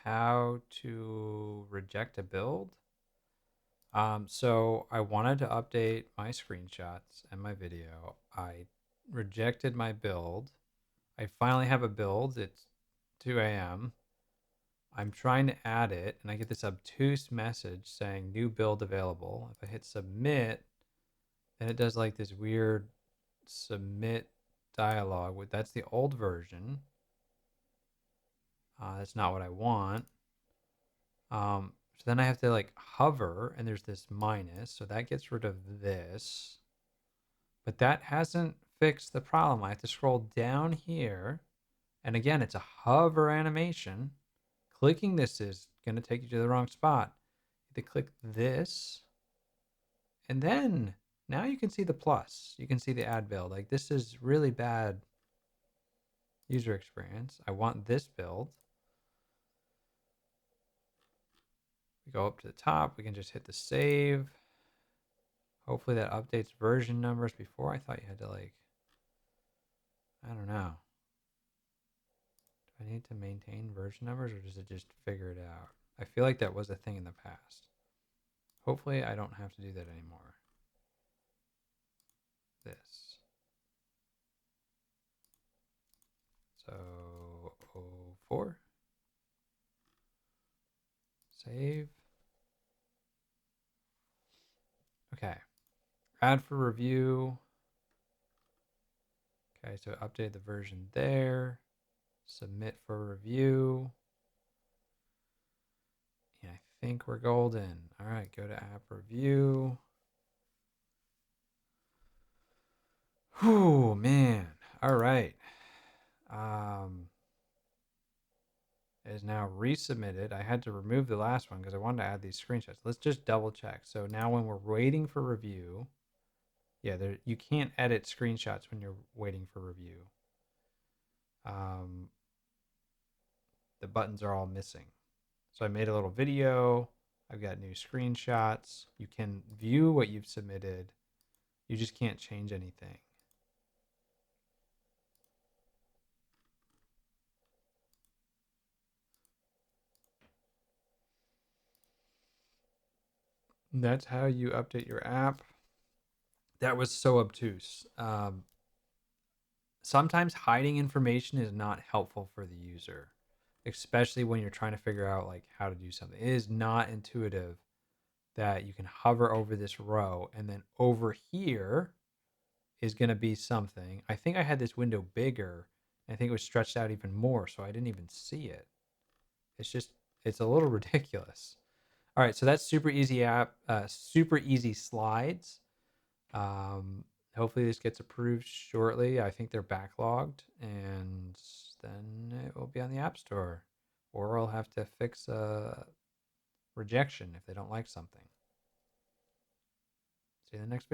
how to reject a build. So I wanted to update my screenshots and my video. I rejected my build. I finally have a build. It's 2 a.m. I'm trying to add it, and I get this obtuse message saying new build available. If I hit submit, then it does like this weird submit dialogue. That's the old version. That's not what I want. So then I have to like hover, and there's this minus, so that gets rid of this. But that hasn't fixed the problem. I have to scroll down here, and again, it's a hover animation. Clicking this is going to take you to the wrong spot. You have to click this, and then now you can see the plus. You can see the add build. Like, this is really bad user experience. I want this build. We go up to the top. We can just hit the save. Hopefully that updates version numbers. Before I thought you had to like, I don't know. Do I need to maintain version numbers, or does it just figure it out? I feel like that was a thing in the past. Hopefully I don't have to do that anymore. This. So 04. Save. Okay. Add for review. Okay, so update the version there. Submit for review. Yeah, I think we're golden. All right, go to app review. Whew, man. All right. It is now resubmitted. I had to remove the last one because I wanted to add these screenshots. Let's just double check. So now when we're waiting for review, yeah, you can't edit screenshots when you're waiting for review. Um, the buttons are all missing. So I made a little video. I've got new screenshots. You can view what you've submitted. You just can't change anything. That's how you update your app. That was so obtuse. Sometimes hiding information is not helpful for the user, especially when you're trying to figure out like how to do something. It is not intuitive that you can hover over this row, and then over here is going to be something. I think I had this window bigger. I think it was stretched out even more, so I didn't even see it. It's a little ridiculous. All right, so that's super easy app, super easy slides. Hopefully this gets approved shortly. I think they're backlogged, and then it will be on the App Store, or I'll have to fix a rejection if they don't like something. See you in the next video.